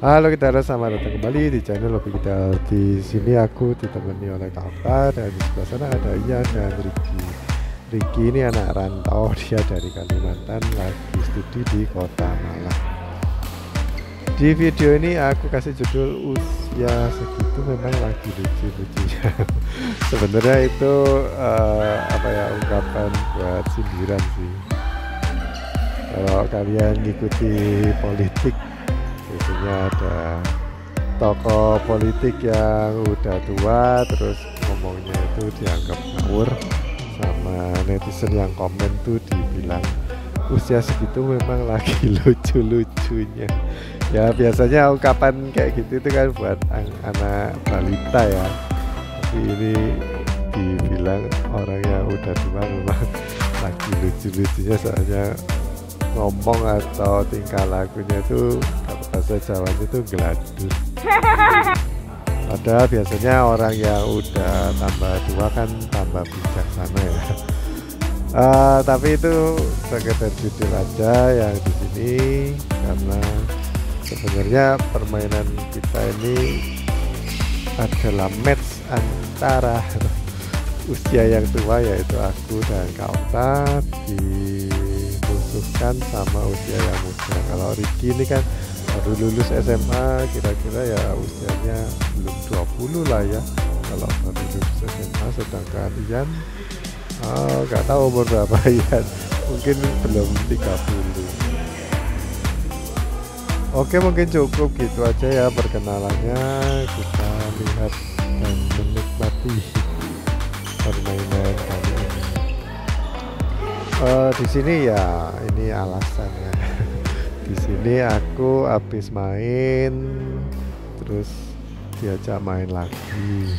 Halo, kita harus selamat datang kembali di channel Hobi Kita. Di sini aku ditemani oleh kakak dan di sebelah sana ada Ian dan Ricky. Ricky ini anak rantau, dia dari Kalimantan, lagi studi di Kota Malang. Di video ini aku kasih judul usia segitu memang lagi lucu-lucunya. Sebenarnya itu ungkapan buat sindiran sih. Kalau kalian ngikuti politik, biasanya ada tokoh politik yang udah tua terus ngomongnya itu dianggap ngawur, sama netizen yang komen tuh dibilang usia segitu memang lagi lucu-lucunya. Ya biasanya ungkapan kayak gitu itu kan buat anak balita ya, tapi ini dibilang orang yang udah tua memang lagi lucu-lucunya, soalnya ngomong atau tingkah lakunya tuh kalau bahasa Jawanya tuh geladus. Padahal biasanya orang yang udah tambah tua kan tambah bijaksana ya. Tapi itu sekedar judul aja yang di sini, karena sebenarnya permainan kita ini adalah match antara usia yang tua yaitu aku dan Kauta dimusuhkan sama usia yang muda. Kalau Ricky ini kan baru lulus SMA, kira-kira ya usianya belum 20 lah ya kalau baru lulus SMA, sedangkan Ian nggak tahu umur berapa Ian, mungkin belum 30. Oke, mungkin cukup gitu aja ya perkenalannya. Kita lihat dan menikmati permainan kali ini. Di sini ya ini alasannya. Di sini aku habis main terus diajak main lagi.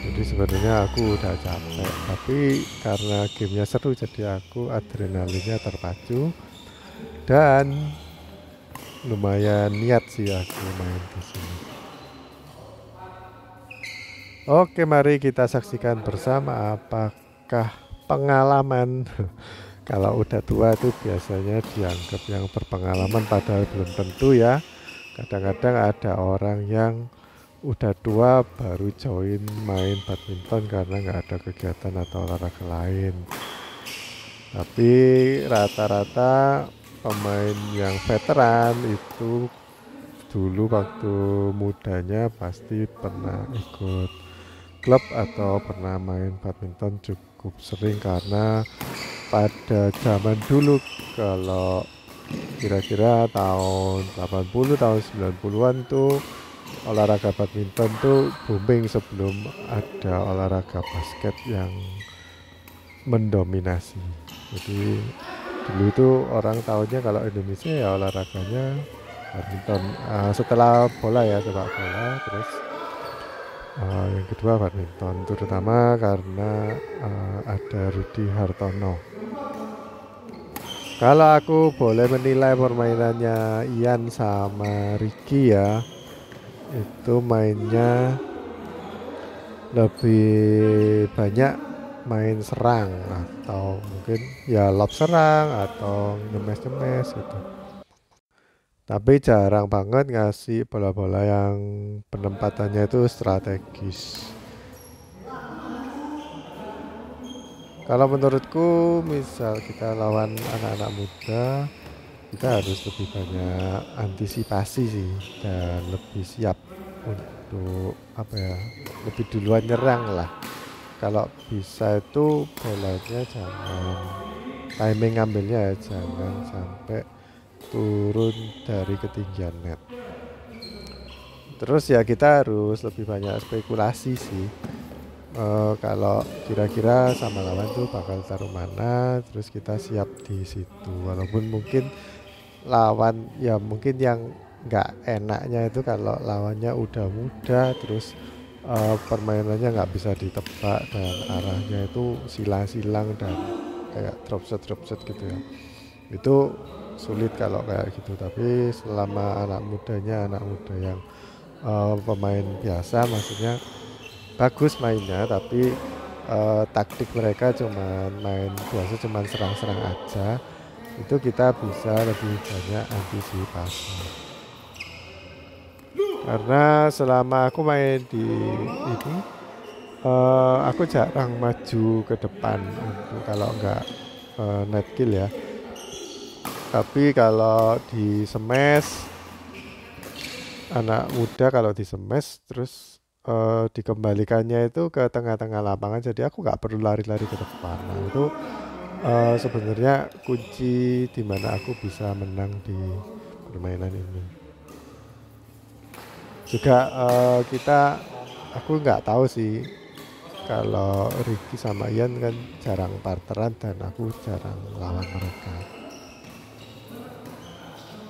Jadi sebenarnya aku udah capek, tapi karena gamenya seru jadi aku adrenalinnya terpacu dan lumayan niat sih aku main di sini. Oke, mari kita saksikan bersama apakah pengalaman kalau udah tua itu biasanya dianggap yang berpengalaman, padahal belum tentu ya. Kadang-kadang ada orang yang udah tua baru join main badminton karena nggak ada kegiatan atau olahraga lain. Tapi rata-rata pemain yang veteran itu dulu waktu mudanya pasti pernah ikut klub atau pernah main badminton cukup sering, karena pada zaman dulu kalau kira-kira tahun 80 tahun 90-an tuh olahraga badminton tuh booming sebelum ada olahraga basket yang mendominasi. Jadi dulu itu orang tahunya kalau Indonesia ya olahraganya badminton, setelah bola ya, sepak bola, terus yang kedua badminton, terutama karena ada Rudi Hartono. Kalau aku boleh menilai permainannya Ian sama Ricky ya, itu mainnya lebih banyak main serang atau mungkin ya lob serang atau nyemes-nyemes gitu. Tapi jarang banget ngasih bola-bola yang penempatannya itu strategis. Kalau menurutku misal kita lawan anak-anak muda, kita harus lebih banyak antisipasi sih dan lebih siap untuk lebih duluan nyerang lah. Kalau bisa itu bolanya jangan, timing ngambilnya ya jangan sampai turun dari ketinggian net. Terus ya kita harus lebih banyak spekulasi sih, kalau kira-kira sama lawan tuh bakal taruh mana, terus kita siap di situ. Walaupun mungkin lawan ya mungkin yang nggak enaknya itu kalau lawannya udah muda terus permainannya nggak bisa ditebak dan arahnya itu silang-silang dan kayak drop shot gitu ya, itu sulit kalau kayak gitu. Tapi selama anak muda yang pemain biasa, maksudnya bagus mainnya, tapi taktik mereka cuman main biasa, cuman serang-serang aja, itu kita bisa lebih banyak antisipasi. Karena selama aku main di ini, aku jarang maju ke depan untuk kalau nggak net kill ya. Tapi kalau di smash, anak muda kalau di smash terus dikembalikannya itu ke tengah-tengah lapangan, jadi aku nggak perlu lari-lari ke depan. Nah itu sebenarnya kunci di mana aku bisa menang di permainan ini. Juga aku nggak tahu sih, kalau Ricky sama Ian kan jarang parteran dan aku jarang lawan mereka.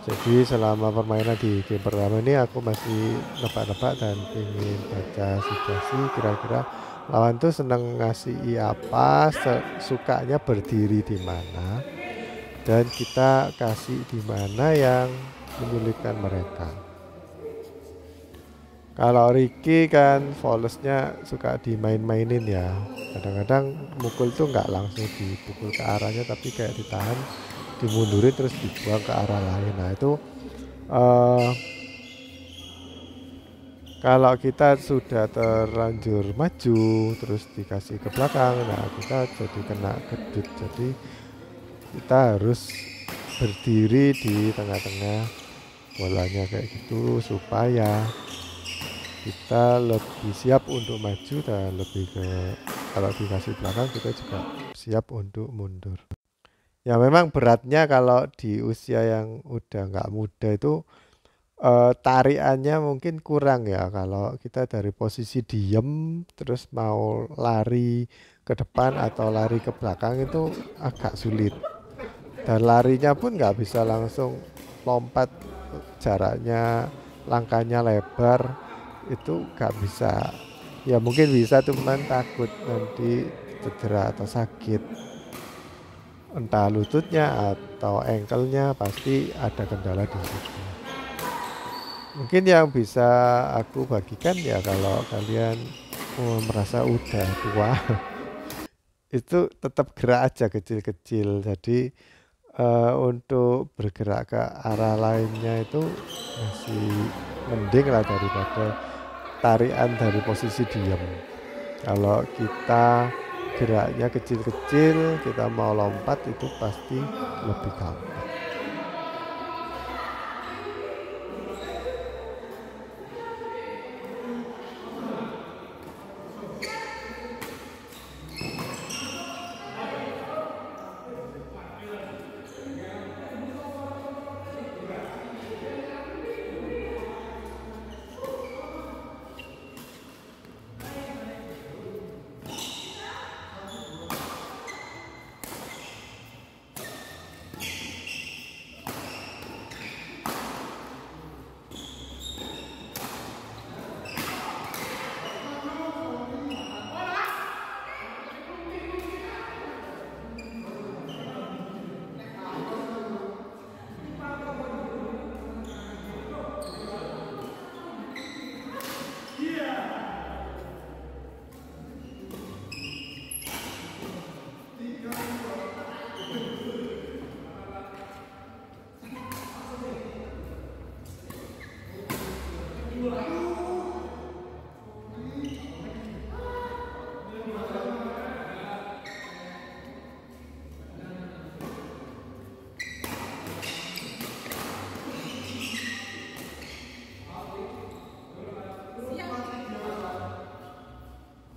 Jadi selama permainan di game pertama ini aku masih nebak-nebak dan ingin baca situasi, kira-kira lawan tuh seneng ngasih apa, sukanya berdiri di mana, dan kita kasih di mana yang menyulitkan mereka. Kalau Ricky kan volesnya suka dimain-mainin ya. Kadang-kadang mukul tuh nggak langsung dipukul ke arahnya, tapi kayak ditahan, dimundurin terus dibuang ke arah lain. Nah itu eh, kalau kita sudah terlanjur maju terus dikasih ke belakang, nah kita jadi kena gedut. Jadi kita harus berdiri di tengah-tengah bolanya kayak gitu supaya kita lebih siap untuk maju, dan lebih ke kalau dikasih belakang kita juga siap untuk mundur. Ya memang beratnya kalau di usia yang udah nggak muda itu tariannya mungkin kurang ya. Kalau kita dari posisi diem terus mau lari ke depan atau lari ke belakang itu agak sulit, dan larinya pun nggak bisa langsung lompat, jaraknya langkahnya lebar, itu nggak bisa. Ya mungkin bisa, cuman takut nanti cedera atau sakit, entah lututnya atau ankle-nya, pasti ada kendala di situ. Mungkin yang bisa aku bagikan ya, kalau kalian merasa udah tua itu tetap gerak aja kecil-kecil. Jadi untuk bergerak ke arah lainnya itu masih mending lah daripada tarian dari posisi diam. Kalau kita geraknya kecil-kecil, kita mau lompat itu pasti lebih gampang.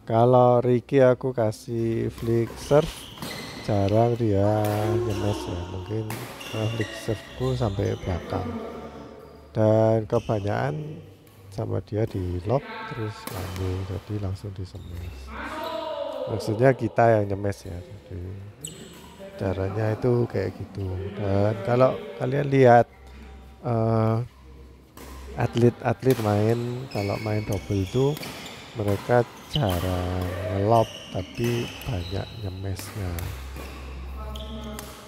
Kalau Ricky aku kasih flick serve, jarang dia nyemes ya. Mungkin flick serveku sampai belakang, dan kebanyakan sama dia di lob terus lambung, jadi langsung di smash. Maksudnya kita yang nyemes ya, jadi caranya itu kayak gitu. Dan kalau kalian lihat eh, atlet-atlet main, kalau main double itu mereka jarang ngelob tapi banyak nyemesnya,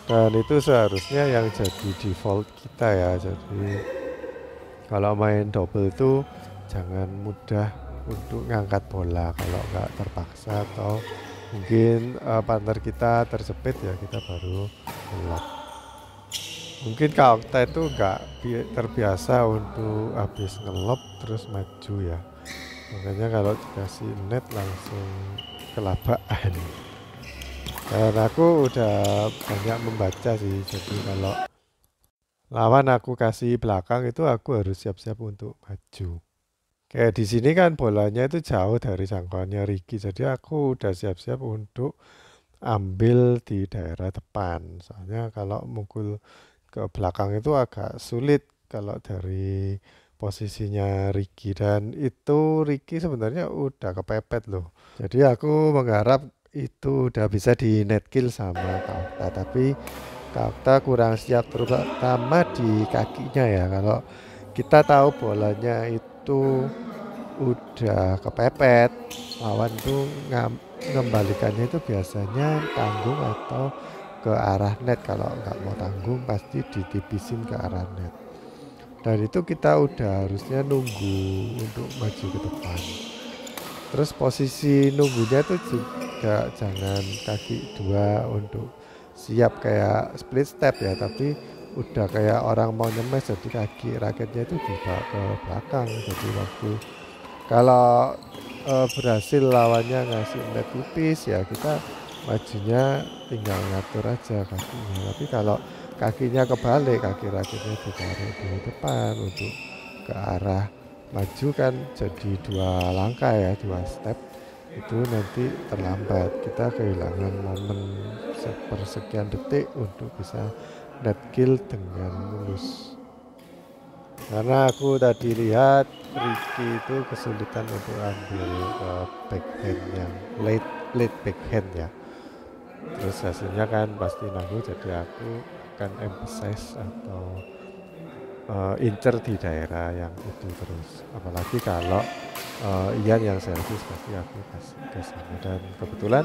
dan itu seharusnya yang jadi default kita ya. Jadi kalau main double itu jangan mudah untuk ngangkat bola kalau nggak terpaksa, atau mungkin partner kita terjepit ya, kita baru ngelob. Mungkin Kak Okta itu nggak terbiasa untuk habis ngelop terus maju ya. Makanya kalau dikasih net langsung kelabaan. Dan aku udah banyak membaca sih. Jadi kalau lawan aku kasih belakang itu aku harus siap-siap untuk maju. Kayak di sini kan bolanya itu jauh dari jangkauannya Ricky. Jadi aku udah siap-siap untuk ambil di daerah depan. Soalnya kalau mukul ke belakang itu agak sulit kalau dari posisinya Ricky, dan itu Ricky sebenarnya udah kepepet loh. Jadi aku mengharap itu udah bisa di net kill sama Kaukta, tapi Kaukta kurang siap terutama di kakinya ya. Kalau kita tahu bolanya itu udah kepepet, lawan tuh ngembalikannya itu biasanya tanggung atau ke arah net. Kalau nggak mau tanggung pasti ditipisin ke arah net, dan itu kita udah harusnya nunggu untuk maju ke depan. Terus posisi nunggunya tuh juga jangan kaki dua untuk siap kayak split step ya, tapi udah kayak orang mau nyemes, jadi kaki raketnya itu dibawa ke belakang. Jadi waktu kalau berhasil lawannya ngasih net tipis ya kita majunya tinggal ngatur aja kakinya. Tapi kalau kakinya kebalik, kaki rakitnya ditaruh di depan untuk ke arah maju, kan jadi dua langkah ya, dua step, itu nanti terlambat, kita kehilangan momen sepersekian detik untuk bisa net kill dengan mulus. Karena aku tadi lihat Ricky itu kesulitan untuk ambil backhand yang late backhand ya. Terus hasilnya kan pasti nanggung, jadi aku akan emphasize atau incer di daerah yang itu terus. Apalagi kalau Ian yang servis pasti aku kasih ke sana. Dan kebetulan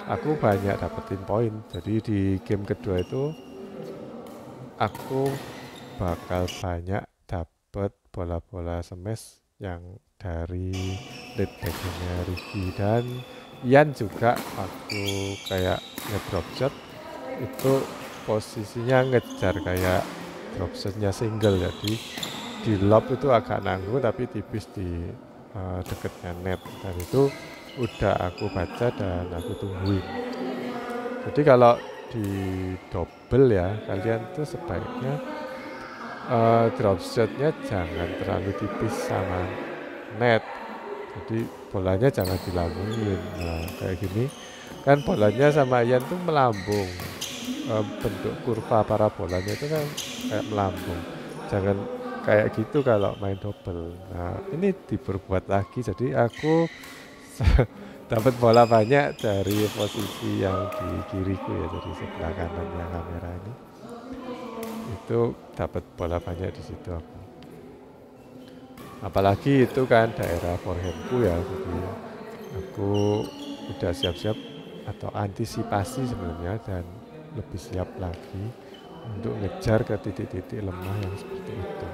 aku banyak dapetin poin. Jadi di game kedua itu aku bakal banyak dapet bola-bola smash yang dari lead backnya Ricky. Dan Ian juga waktu kayak ngedrop shot itu posisinya ngejar kayak drop shotnya single, jadi di lob itu agak nanggung tapi tipis di deketnya net, dan itu udah aku baca dan aku tungguin. Jadi kalau di double ya, kalian tuh sebaiknya drop shotnya jangan terlalu tipis sama net, jadi bolanya jangan dilambungin. Nah kayak gini kan bolanya sama Ian tuh melambung, bentuk kurva parabolanya itu kan kayak melambung. Jangan kayak gitu kalau main double. Nah ini diperbuat lagi, jadi aku dapat bola banyak dari posisi yang di kiriku ya, jadi sebelah kanannya kamera ini, itu dapat bola banyak di situ aku. Apalagi itu kan daerah forehandku ya, jadi aku udah siap-siap atau antisipasi sebenarnya, dan lebih siap lagi untuk ngejar ke titik-titik lemah yang seperti itu.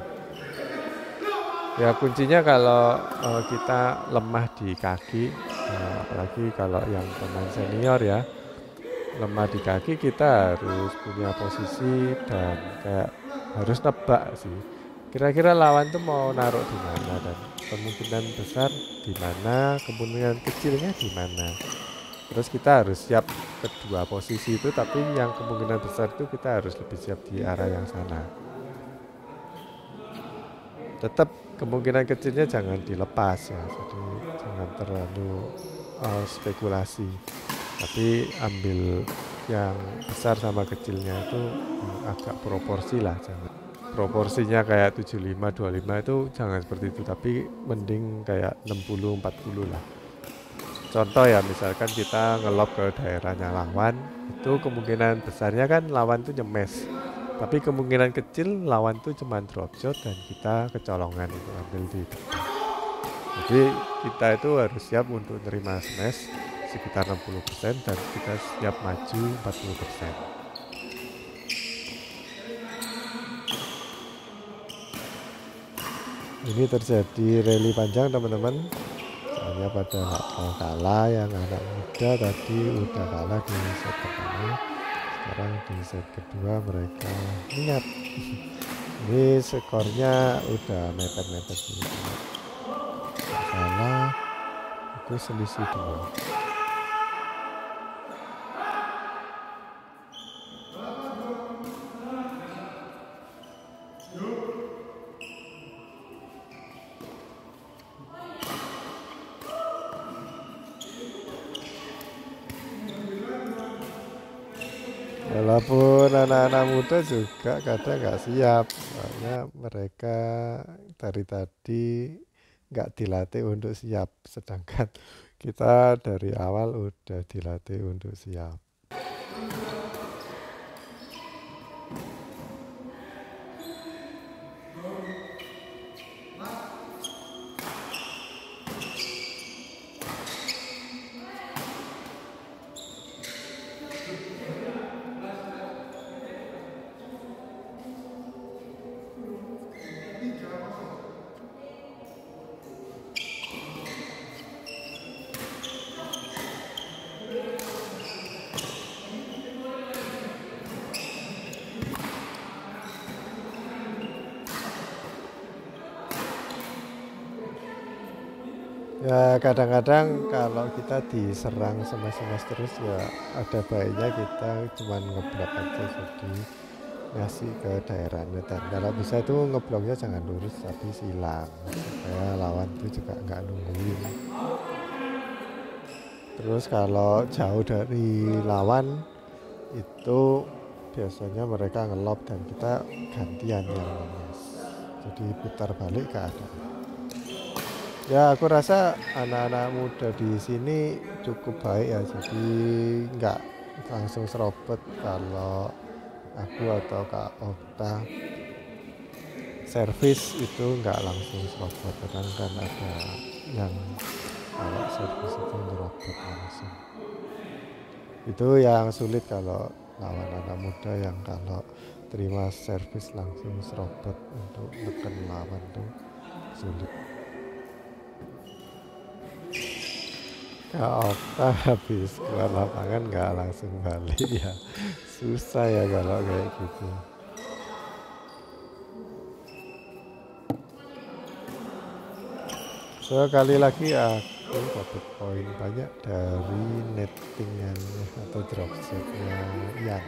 Ya kuncinya kalau kita lemah di kaki, apalagi kalau yang pemain senior ya, lemah di kaki kita harus punya posisi dan kayak harus nebak sih. Kira-kira lawan tuh mau naruh di mana, dan kemungkinan besar di mana, kemungkinan kecilnya di mana. Terus kita harus siap kedua posisi itu, tapi yang kemungkinan besar itu kita harus lebih siap di arah yang sana. Tetap kemungkinan kecilnya jangan dilepas ya, jadi jangan terlalu spekulasi, tapi ambil yang besar sama kecilnya itu agak proporsi lah. Jangan proporsinya kayak 75-25 itu jangan seperti itu, tapi mending kayak 60-40 lah. Contoh ya, misalkan kita ngelob ke daerahnya lawan, itu kemungkinan besarnya kan lawan tuh nyemes, tapi kemungkinan kecil lawan tuh cuma drop shot dan kita kecolongan untuk ambil di depan. Jadi kita itu harus siap untuk nerima smash sekitar 60% dan kita siap maju 40%. Ini terjadi rally panjang teman-teman, soalnya pada nggak mau kalah. Yang anak muda tadi udah kalah di set pertama, sekarang di set kedua mereka niat. Ini skornya udah mepet-mepet sih. Nggak salah itu selisih 2. Walaupun anak-anak muda juga kadang nggak siap, soalnya mereka dari tadi nggak dilatih untuk siap, sedangkan kita dari awal udah dilatih untuk siap. Ya kadang-kadang kalau kita diserang smash terus ya ada baiknya kita cuman ngeblok aja, jadi ngasih ke daerahnya, dan kalau bisa itu ngebloknya jangan lurus tapi silang supaya lawan itu juga nggak nungguin. Terus kalau jauh dari lawan itu biasanya mereka ngelob dan kita gantian yang ngemes, jadi putar balik keadaan. Ya aku rasa anak-anak muda di sini cukup baik ya, jadi nggak langsung serobot kalau aku atau Kak Okta servis itu nggak langsung serobot, kadang kan ada yang kalau servis itu nyerobot langsung. Itu yang sulit kalau lawan anak muda, yang kalau terima servis langsung serobot untuk neken lawan tuh sulit. Kak Okta habis keluar lapangan nggak langsung balik ya, susah ya kalau kayak gitu. Sekali lagi aku dapat poin banyak dari nettingannya atau dropsetnya Ian.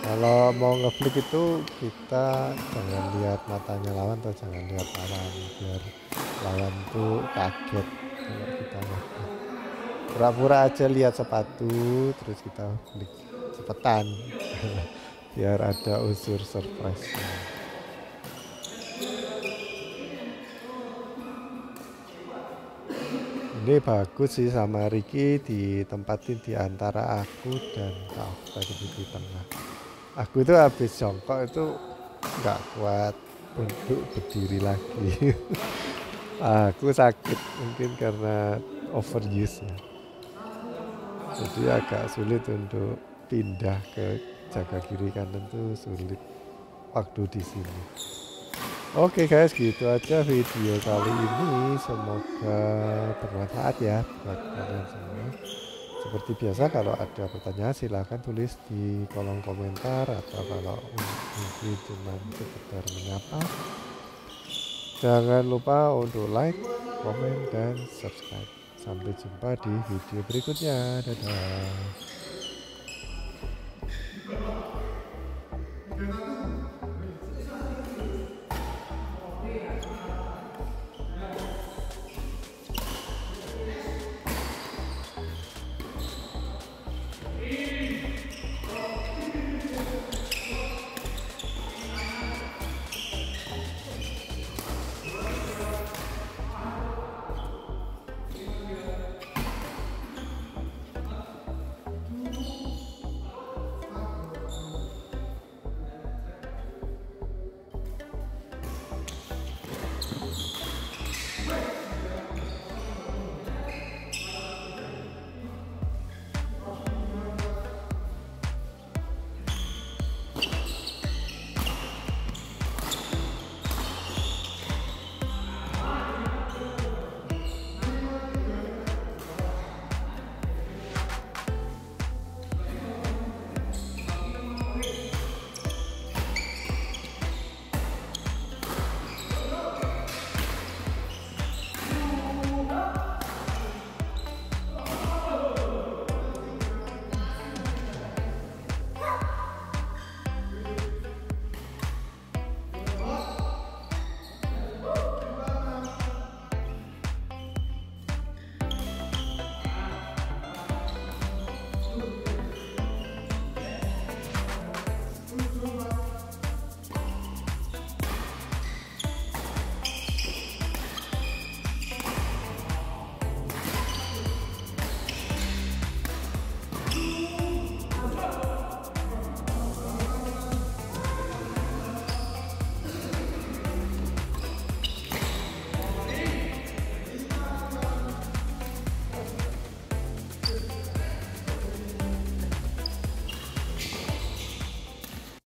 Kalau mau ngeflick itu kita jangan lihat matanya lawan atau jangan lihat lawan, biar lawan tuh kaget kalau kita ngeflick. Pura-pura aja lihat sepatu terus kita flick cepetan biar ada unsur surprise. Ini bagus sih sama Ricky, ditempatin di antara aku dan Kak Okta di tengah. Aku itu habis jongkok itu nggak kuat untuk berdiri lagi. Aku sakit mungkin karena overuse ya. Jadi agak sulit untuk pindah ke jaga kiri kanan tuh sulit waktu di sini. Oke guys, gitu aja video kali ini, semoga bermanfaat ya buat kalian semua. Seperti biasa kalau ada pertanyaan silahkan tulis di kolom komentar, atau kalau mungkin cuma sekedar menyapa, jangan lupa untuk like, komen, dan subscribe. Sampai jumpa di video berikutnya. Dadah.